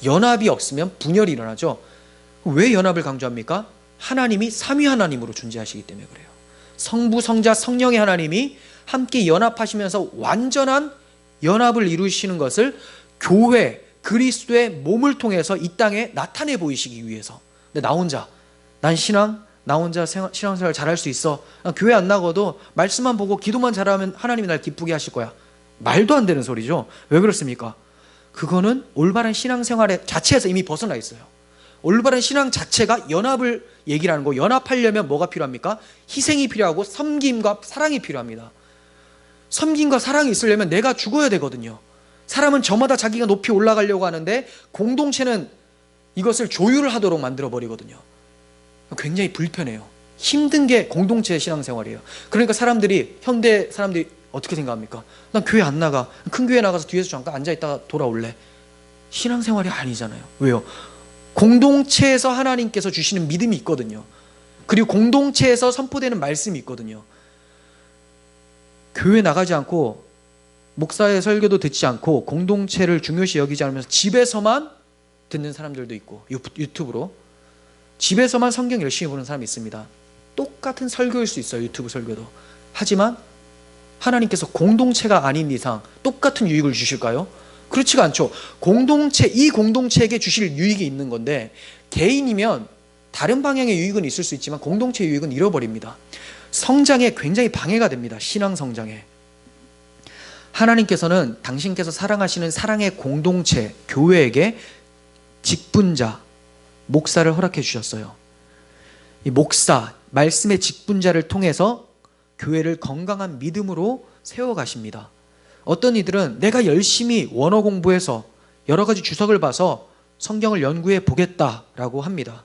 연합이 없으면 분열이 일어나죠. 왜 연합을 강조합니까? 하나님이 삼위 하나님으로 존재하시기 때문에 그래요. 성부, 성자, 성령의 하나님이 함께 연합하시면서 완전한 연합을 이루시는 것을 교회, 그리스도의 몸을 통해서 이 땅에 나타내 보이시기 위해서. 근데 나 혼자, 나 혼자 신앙생활 잘할 수 있어. 교회 안 나가도 말씀만 보고 기도만 잘하면 하나님이 날 기쁘게 하실 거야. 말도 안 되는 소리죠. 왜 그렇습니까? 그거는 올바른 신앙생활의 자체에서 이미 벗어나 있어요. 올바른 신앙 자체가 연합을 얘기를 하는 거. 연합하려면 뭐가 필요합니까? 희생이 필요하고 섬김과 사랑이 필요합니다. 섬김과 사랑이 있으려면 내가 죽어야 되거든요. 사람은 저마다 자기가 높이 올라가려고 하는데 공동체는 이것을 조율을 하도록 만들어버리거든요. 굉장히 불편해요. 힘든 게 공동체의 신앙생활이에요. 그러니까 현대 사람들이 어떻게 생각합니까? 난 교회 안 나가. 큰 교회 나가서 뒤에서 잠깐 앉아있다가 돌아올래. 신앙생활이 아니잖아요. 왜요? 공동체에서 하나님께서 주시는 믿음이 있거든요. 그리고 공동체에서 선포되는 말씀이 있거든요. 교회 나가지 않고 목사의 설교도 듣지 않고 공동체를 중요시 여기지 않으면서 집에서만 듣는 사람들도 있고, 유튜브로 집에서만 성경 열심히 보는 사람이 있습니다. 똑같은 설교일 수 있어요. 유튜브 설교도. 하지만 하나님께서 공동체가 아닌 이상 똑같은 유익을 주실까요? 그렇지가 않죠. 이 공동체에게 주실 유익이 있는 건데, 개인이면 다른 방향의 유익은 있을 수 있지만 공동체 유익은 잃어버립니다. 성장에 굉장히 방해가 됩니다. 신앙 성장에. 하나님께서는 당신께서 사랑하시는 사랑의 공동체, 교회에게 직분자, 목사를 허락해 주셨어요. 이 목사, 말씀의 직분자를 통해서 교회를 건강한 믿음으로 세워가십니다. 어떤 이들은 내가 열심히 원어 공부해서 여러 가지 주석을 봐서 성경을 연구해 보겠다라고 합니다.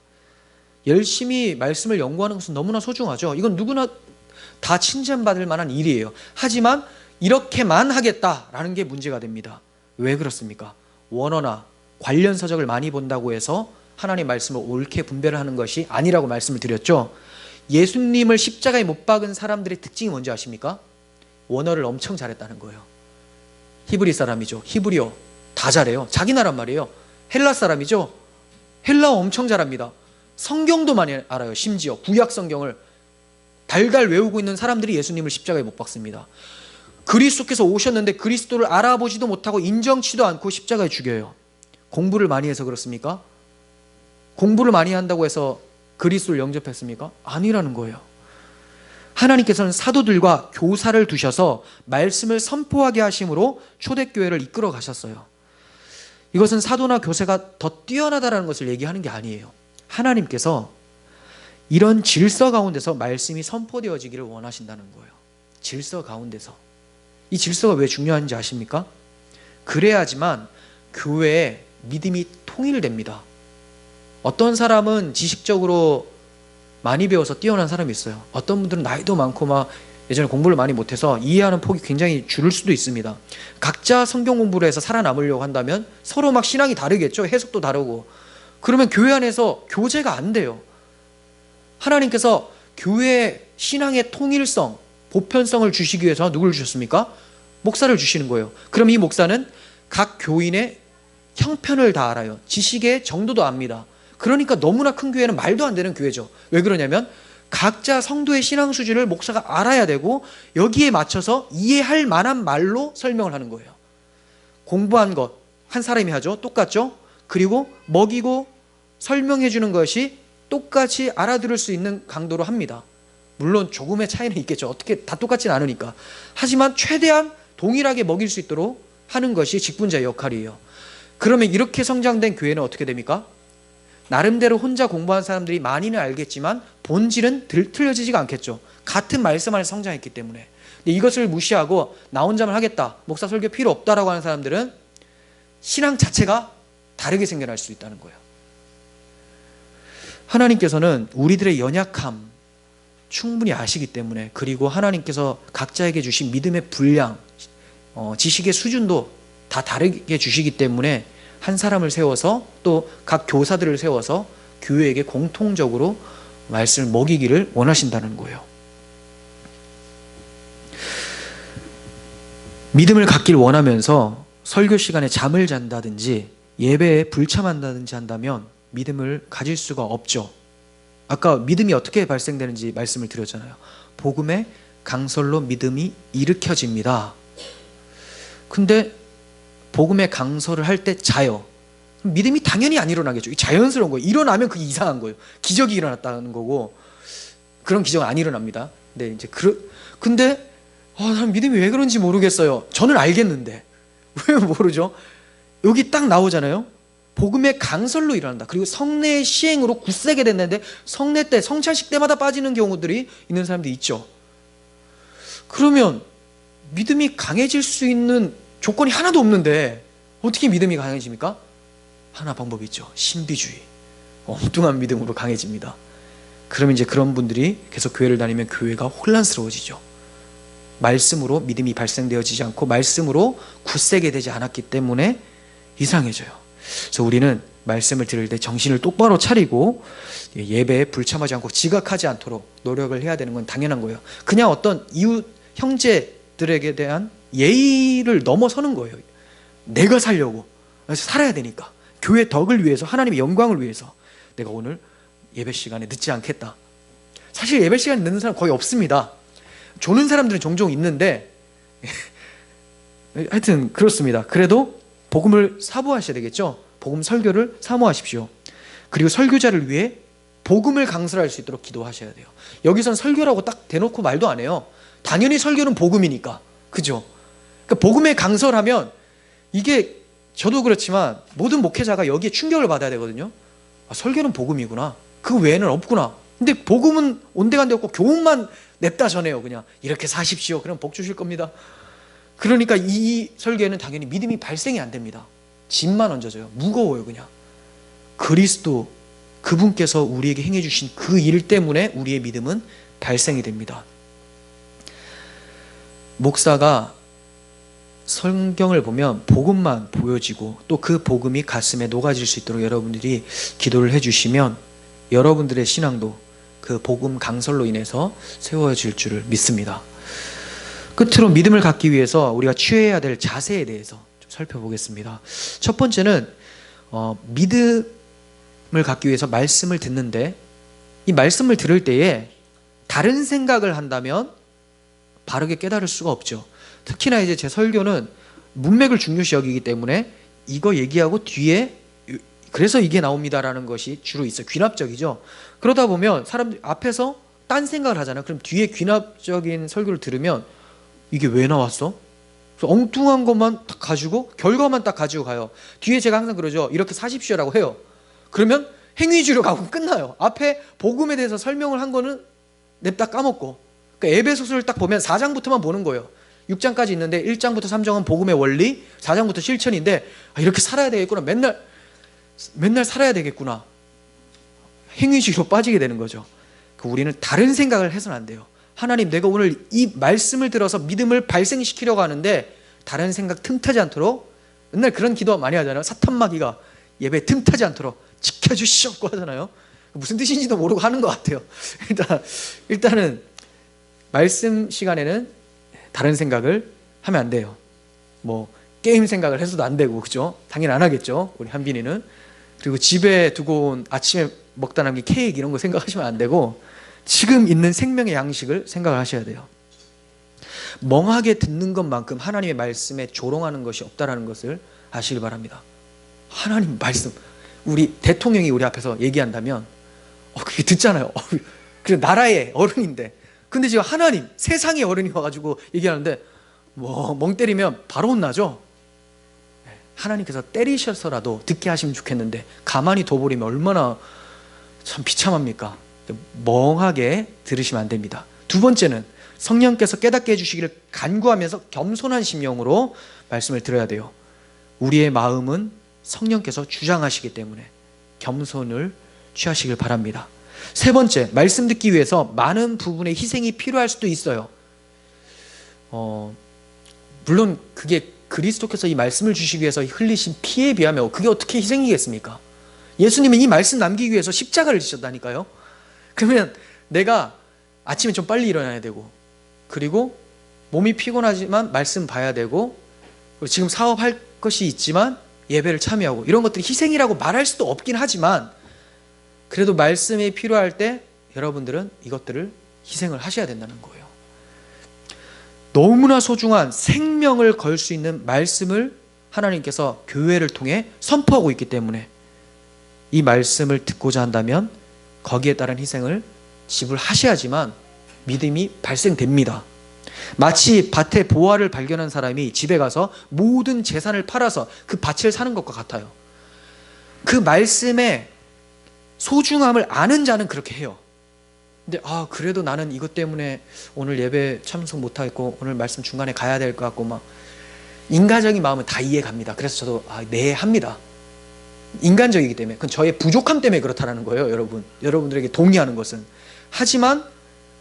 열심히 말씀을 연구하는 것은 너무나 소중하죠. 이건 누구나 다 칭찬받을 만한 일이에요. 하지만 이렇게만 하겠다라는 게 문제가 됩니다. 왜 그렇습니까? 원어나 관련 서적을 많이 본다고 해서 하나님의 말씀을 옳게 분별을 하는 것이 아니라고 말씀을 드렸죠. 예수님을 십자가에 못 박은 사람들의 특징이 뭔지 아십니까? 원어를 엄청 잘했다는 거예요. 히브리 사람이죠. 히브리어 다 잘해요. 자기 나라 말이에요. 헬라 사람이죠. 헬라어 엄청 잘합니다. 성경도 많이 알아요. 심지어 구약 성경을 달달 외우고 있는 사람들이 예수님을 십자가에 못 박습니다. 그리스도께서 오셨는데 그리스도를 알아보지도 못하고 인정치도 않고 십자가에 죽여요. 공부를 많이 해서 그렇습니까? 공부를 많이 한다고 해서 그리스도를 영접했습니까? 아니라는 거예요. 하나님께서는 사도들과 교사를 두셔서 말씀을 선포하게 하심으로 초대교회를 이끌어 가셨어요. 이것은 사도나 교사가 더 뛰어나다라는 것을 얘기하는 게 아니에요. 하나님께서 이런 질서 가운데서 말씀이 선포되어지기를 원하신다는 거예요. 질서 가운데서. 이 질서가 왜 중요한지 아십니까? 그래야지만 교회에 믿음이 통일됩니다. 어떤 사람은 지식적으로 많이 배워서 뛰어난 사람이 있어요. 어떤 분들은 나이도 많고 막 예전에 공부를 많이 못해서 이해하는 폭이 굉장히 줄을 수도 있습니다. 각자 성경 공부를 해서 살아남으려고 한다면 서로 막 신앙이 다르겠죠. 해석도 다르고. 그러면 교회 안에서 교제가 안 돼요. 하나님께서 교회의 신앙의 통일성, 보편성을 주시기 위해서 누구를 주셨습니까? 목사를 주시는 거예요. 그럼 이 목사는 각 교인의 형편을 다 알아요. 지식의 정도도 압니다. 그러니까 너무나 큰 교회는 말도 안 되는 교회죠. 왜 그러냐면 각자 성도의 신앙 수준을 목사가 알아야 되고 여기에 맞춰서 이해할 만한 말로 설명을 하는 거예요. 공부한 것 한 사람이 하죠. 똑같죠? 그리고 먹이고 설명해 주는 것이 똑같이 알아들을 수 있는 강도로 합니다. 물론 조금의 차이는 있겠죠. 어떻게 다 똑같지는 않으니까. 하지만 최대한 동일하게 먹일 수 있도록 하는 것이 직분자의 역할이에요. 그러면 이렇게 성장된 교회는 어떻게 됩니까? 나름대로 혼자 공부한 사람들이 많이는 알겠지만 본질은 틀려지지가 않겠죠. 같은 말씀 안에 성장했기 때문에. 근데 이것을 무시하고 나 혼자만 하겠다, 목사 설교 필요 없다라고 하는 사람들은 신앙 자체가 다르게 생겨날 수 있다는 거예요. 하나님께서는 우리들의 연약함 충분히 아시기 때문에, 그리고 하나님께서 각자에게 주신 믿음의 분량, 지식의 수준도 다 다르게 주시기 때문에 한 사람을 세워서 또 각 교사들을 세워서 교회에게 공통적으로 말씀을 먹이기를 원하신다는 거예요. 믿음을 갖길 원하면서 설교 시간에 잠을 잔다든지 예배에 불참한다든지 한다면 믿음을 가질 수가 없죠. 아까 믿음이 어떻게 발생되는지 말씀을 드렸잖아요. 복음의 강설로 믿음이 일으켜집니다. 근데 복음의 강설을 할 때 자요. 믿음이 당연히 안 일어나겠죠. 자연스러운 거예요. 일어나면 그게 이상한 거예요. 기적이 일어났다는 거고, 그런 기적은 안 일어납니다. 근데 난 믿음이 왜 그런지 모르겠어요. 저는 알겠는데 왜 모르죠? 여기 딱 나오잖아요. 복음의 강설로 일어난다. 그리고 성례의 시행으로 굳세게 됐는데 성례 때, 성찬식 때마다 빠지는 경우들이 있는 사람들이 있죠. 그러면 믿음이 강해질 수 있는 조건이 하나도 없는데 어떻게 믿음이 강해집니까? 하나 방법이 있죠. 신비주의. 엉뚱한 믿음으로 강해집니다. 그러면 이제 그런 분들이 계속 교회를 다니면 교회가 혼란스러워지죠. 말씀으로 믿음이 발생되어지지 않고 말씀으로 굳세게 되지 않았기 때문에 이상해져요. 그래서 우리는 말씀을 들을 때 정신을 똑바로 차리고 예배에 불참하지 않고 지각하지 않도록 노력을 해야 되는 건 당연한 거예요. 그냥 어떤 이웃 형제들에게 대한 예의를 넘어서는 거예요. 내가 살려고, 살아야 되니까, 교회 덕을 위해서, 하나님의 영광을 위해서 내가 오늘 예배 시간에 늦지 않겠다. 사실 예배 시간에 늦는 사람 거의 없습니다. 조는 사람들은 종종 있는데 하여튼 그렇습니다. 그래도 복음을 사모하셔야 되겠죠. 복음 설교를 사모하십시오. 그리고 설교자를 위해 복음을 강설할 수 있도록 기도하셔야 돼요. 여기선 설교라고 딱 대놓고 말도 안 해요. 당연히 설교는 복음이니까. 그죠? 그러니까 복음에 강설하면, 이게 저도 그렇지만 모든 목회자가 여기에 충격을 받아야 되거든요. 아, 설교는 복음이구나. 그 외에는 없구나. 근데 복음은 온데간데 없고 교훈만 냅다 전해요. 그냥 이렇게 사십시오. 그럼 복 주실 겁니다. 그러니까 이 설교에는 당연히 믿음이 발생이 안 됩니다. 짐만 얹어져요. 무거워요. 그냥 그리스도, 그분께서 우리에게 행해 주신 그 일 때문에 우리의 믿음은 발생이 됩니다. 목사가 성경을 보면 복음만 보여지고 또 그 복음이 가슴에 녹아질 수 있도록 여러분들이 기도를 해주시면 여러분들의 신앙도 그 복음 강설로 인해서 세워질 줄을 믿습니다. 끝으로 믿음을 갖기 위해서 우리가 취해야 될 자세에 대해서 좀 살펴보겠습니다. 첫 번째는 믿음을 갖기 위해서 말씀을 듣는데, 이 말씀을 들을 때에 다른 생각을 한다면 바르게 깨달을 수가 없죠. 특히나 이제 제 설교는 문맥을 중요시 여기기 때문에 이거 얘기하고 뒤에 그래서 이게 나옵니다라는 것이 주로 있어요. 귀납적이죠. 그러다 보면 사람들 앞에서 딴 생각을 하잖아요. 그럼 뒤에 귀납적인 설교를 들으면 이게 왜 나왔어? 그래서 엉뚱한 것만 딱 가지고 결과만 딱 가지고 가요. 뒤에 제가 항상 그러죠. 이렇게 사십시오라고 해요. 그러면 행위주의로 가고 끝나요. 앞에 복음에 대해서 설명을 한 거는 냅다 까먹고. 그러니까 에베소서를 딱 보면 4장부터만 보는 거예요. 6장까지 있는데 1장부터 3장은 복음의 원리, 4장부터 실천인데 이렇게 살아야 되겠구나. 맨날 살아야 되겠구나. 행위주의로 빠지게 되는 거죠. 우리는 다른 생각을 해서는 안 돼요. 하나님, 내가 오늘 이 말씀을 들어서 믿음을 발생시키려고 하는데 다른 생각 틈타지 않도록, 맨날 그런 기도 많이 하잖아요. 사탄마귀가 예배 틈타지 않도록 지켜주시옵고 하잖아요. 무슨 뜻인지도 모르고 하는 것 같아요. 일단은 말씀 시간에는 다른 생각을 하면 안 돼요. 뭐 게임 생각을 해서도 안 되고, 그죠? 당연히 안 하겠죠, 우리 한빈이는. 그리고 집에 두고 온 아침에 먹다 남긴 케이크 이런 거 생각하시면 안 되고 지금 있는 생명의 양식을 생각을 하셔야 돼요. 멍하게 듣는 것만큼 하나님의 말씀에 조롱하는 것이 없다라는 것을 아시길 바랍니다. 하나님 말씀, 우리 대통령이 우리 앞에서 얘기한다면 그게 듣잖아요. 그 나라의 어른인데, 근데 지금 하나님, 세상의 어른이 와가지고 얘기하는데 뭐 멍 때리면 바로 혼나죠. 하나님께서 때리셔서라도 듣게 하시면 좋겠는데 가만히 둬버리면 얼마나 참 비참합니까? 멍하게 들으시면 안 됩니다. 두 번째는 성령께서 깨닫게 해주시기를 간구하면서 겸손한 심령으로 말씀을 들어야 돼요. 우리의 마음은 성령께서 주장하시기 때문에 겸손을 취하시길 바랍니다. 세 번째, 말씀 듣기 위해서 많은 부분의 희생이 필요할 수도 있어요. 물론 그게 그리스도께서 이 말씀을 주시기 위해서 흘리신 피에 비하면 그게 어떻게 희생이겠습니까? 예수님은 이 말씀 남기기 위해서 십자가를 지셨다니까요. 그러면 내가 아침에 좀 빨리 일어나야 되고, 그리고 몸이 피곤하지만 말씀 봐야 되고, 지금 사업할 것이 있지만 예배를 참여하고, 이런 것들이 희생이라고 말할 수도 없긴 하지만 그래도 말씀이 필요할 때 여러분들은 이것들을 희생을 하셔야 된다는 거예요. 너무나 소중한 생명을 걸 수 있는 말씀을 하나님께서 교회를 통해 선포하고 있기 때문에 이 말씀을 듣고자 한다면 거기에 따른 희생을 지불하셔야지만 믿음이 발생됩니다. 마치 밭에 보화를 발견한 사람이 집에 가서 모든 재산을 팔아서 그 밭을 사는 것과 같아요. 그 말씀의 소중함을 아는 자는 그렇게 해요. 근데 그래도 나는 이것 때문에 오늘 예배 참석 못하겠고 오늘 말씀 중간에 가야 될 것 같고 막 인간적인 마음은 다 이해갑니다. 그래서 저도 네 합니다. 인간적이기 때문에. 그건 저의 부족함 때문에 그렇다는 거예요. 여러분들에게 동의하는 것은. 하지만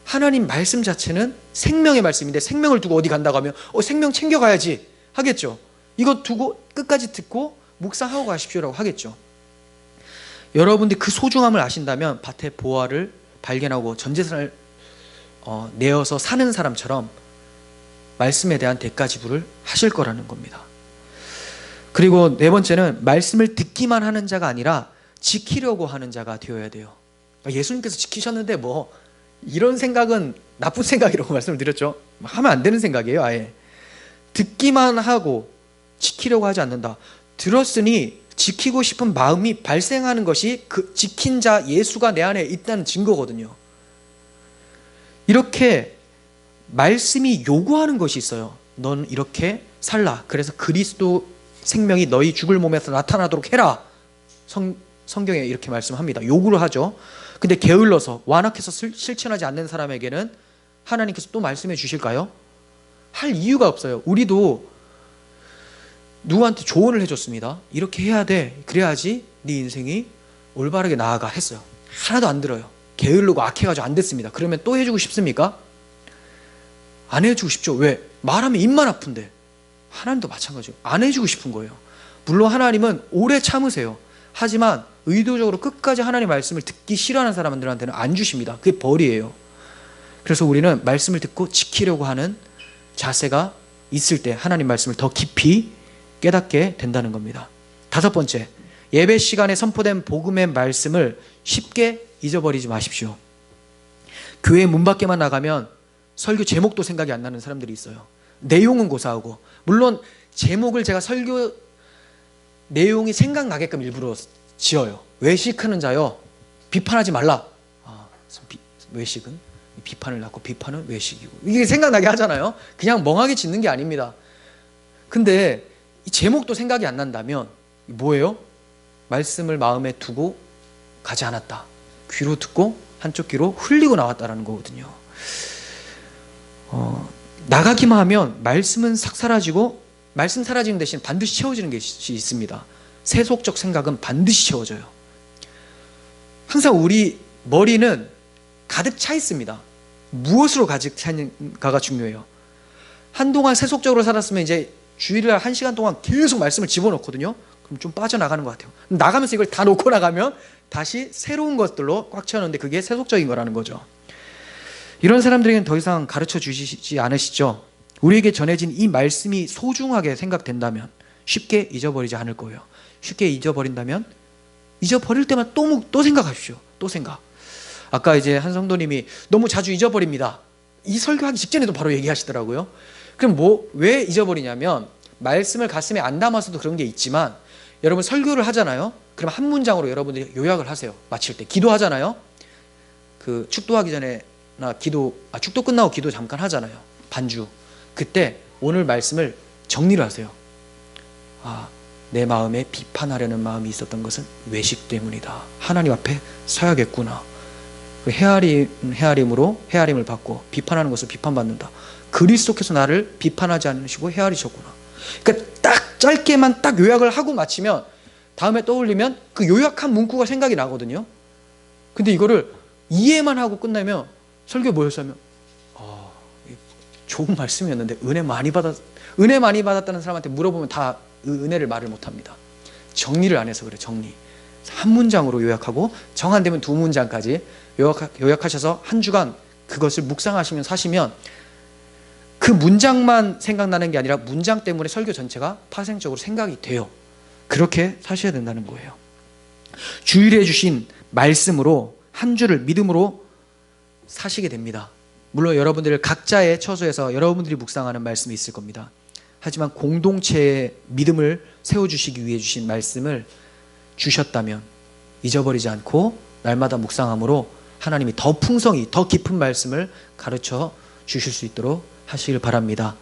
하나님 말씀 자체는 생명의 말씀인데 생명을 두고 어디 간다고 하면 생명 챙겨가야지 하겠죠. 이거 두고 끝까지 듣고 묵상하고 가십시오라고 하겠죠. 여러분들이 그 소중함을 아신다면 밭의 보화를 발견하고 전재산을 내어서 사는 사람처럼 말씀에 대한 대가 지불을 하실 거라는 겁니다. 그리고 네 번째는 말씀을 듣기만 하는 자가 아니라 지키려고 하는 자가 되어야 돼요. 예수님께서 지키셨는데 뭐 이런 생각은 나쁜 생각이라고 말씀을 드렸죠. 하면 안 되는 생각이에요. 아예 듣기만 하고 지키려고 하지 않는다. 들었으니 지키고 싶은 마음이 발생하는 것이 그 지킨 자 예수가 내 안에 있다는 증거거든요. 이렇게 말씀이 요구하는 것이 있어요. 넌 이렇게 살라. 그래서 그리스도 생명이 너희 죽을 몸에서 나타나도록 해라. 성경에 이렇게 말씀합니다. 요구를 하죠. 근데 게을러서 완악해서 실천하지 않는 사람에게는 하나님께서 또 말씀해 주실까요? 할 이유가 없어요. 우리도 누구한테 조언을 해줬습니다. 이렇게 해야 돼. 그래야지 네 인생이 올바르게 나아가 했어요. 하나도 안 들어요. 게으르고 악해가지고 안 됐습니다. 그러면 또 해주고 싶습니까? 안 해주고 싶죠. 왜? 말하면 입만 아픈데. 하나님도 마찬가지예요. 안 해주고 싶은 거예요. 물론 하나님은 오래 참으세요. 하지만 의도적으로 끝까지 하나님 말씀을 듣기 싫어하는 사람들한테는 안 주십니다. 그게 벌이에요. 그래서 우리는 말씀을 듣고 지키려고 하는 자세가 있을 때 하나님 말씀을 더 깊이 깨닫게 된다는 겁니다. 다섯 번째, 예배 시간에 선포된 복음의 말씀을 쉽게 잊어버리지 마십시오. 교회 문 밖에만 나가면 설교 제목도 생각이 안 나는 사람들이 있어요. 내용은 고사하고, 물론 제목을 제가 설교 내용이 생각나게끔 일부러 지어요. 외식하는 자여 비판하지 말라. 외식은 비판을 낳고 비판은 외식이고, 이게 생각나게 하잖아요. 그냥 멍하게 짓는 게 아닙니다. 근데 이 제목도 생각이 안 난다면 뭐예요? 말씀을 마음에 두고 가지 않았다. 귀로 듣고 한쪽 귀로 흘리고 나왔다라는 거거든요. 나가기만 하면 말씀은 싹 사라지고, 말씀 사라지는 대신 반드시 채워지는 것이 있습니다. 세속적 생각은 반드시 채워져요. 항상 우리 머리는 가득 차 있습니다. 무엇으로 가득 차는가가 중요해요. 한동안 세속적으로 살았으면 이제 주일날 1시간 동안 계속 말씀을 집어넣거든요. 그럼 좀 빠져나가는 것 같아요. 나가면서 이걸 다 놓고 나가면 다시 새로운 것들로 꽉 채웠는데 그게 세속적인 거라는 거죠. 이런 사람들에게는 더 이상 가르쳐 주시지 않으시죠. 우리에게 전해진 이 말씀이 소중하게 생각된다면 쉽게 잊어버리지 않을 거예요. 쉽게 잊어버린다면 잊어버릴 때만 또 생각하십시오. 또 생각. 아까 이제 한 성도님이 너무 자주 잊어버립니다. 이 설교하기 직전에도 바로 얘기하시더라고요. 그럼 왜 잊어버리냐면, 말씀을 가슴에 안 담아서도 그런 게 있지만, 여러분 설교를 하잖아요. 그럼 한 문장으로 여러분들이 요약을 하세요. 마칠 때 기도하잖아요. 그 축도하기 전에나 축도 끝나고 기도 잠깐 하잖아요. 반주. 그때 오늘 말씀을 정리를 하세요. 내 마음에 비판하려는 마음이 있었던 것은 외식 때문이다. 하나님 앞에 서야겠구나. 헤아림을 받고 비판하는 것을 비판받는다. 그리스도께서 나를 비판하지 않으시고 헤아리셨구나. 그러니까 딱 짧게만 딱 요약을 하고 마치면 다음에 떠올리면 그 요약한 문구가 생각이 나거든요. 근데 이거를 이해만 하고 끝나면 설교 뭐였냐면 좋은 말씀이었는데 은혜 많이 받았다는 사람한테 물어보면 다 은혜를 말을 못합니다. 정리를 안 해서 그래. 정리. 한 문장으로 요약하고 정 안 되면 2문장까지 요약하셔서 한 주간 그것을 묵상하시면 사시면 그 문장만 생각나는 게 아니라 문장 때문에 설교 전체가 파생적으로 생각이 돼요. 그렇게 사셔야 된다는 거예요. 주일에 주신 말씀으로 한 주를 믿음으로 사시게 됩니다. 물론 여러분들 각자의 처소에서 여러분들이 묵상하는 말씀이 있을 겁니다. 하지만 공동체의 믿음을 세워주시기 위해 주신 말씀을 주셨다면 잊어버리지 않고 날마다 묵상함으로 하나님이 더 풍성히 더 깊은 말씀을 가르쳐 주실 수 있도록 하시길 바랍니다.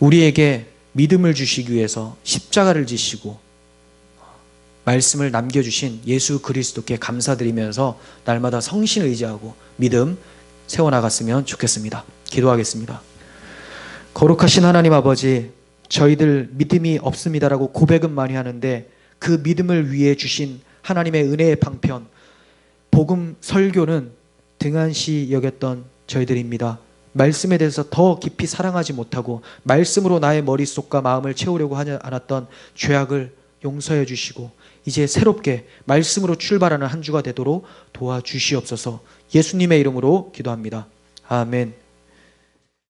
우리에게 믿음을 주시기 위해서 십자가를 지시고 말씀을 남겨주신 예수 그리스도께 감사드리면서 날마다 성신 의지하고 믿음 세워나갔으면 좋겠습니다. 기도하겠습니다. 거룩하신 하나님 아버지, 저희들 믿음이 없습니다라고 고백은 많이 하는데 그 믿음을 위해 주신 하나님의 은혜의 방편, 복음 설교는 등한시 여겼던 저희들입니다. 말씀에 대해서 더 깊이 사랑하지 못하고 말씀으로 나의 머릿속과 마음을 채우려고 하지 않았던 죄악을 용서해 주시고 이제 새롭게 말씀으로 출발하는 한 주가 되도록 도와주시옵소서. 예수님의 이름으로 기도합니다. 아멘.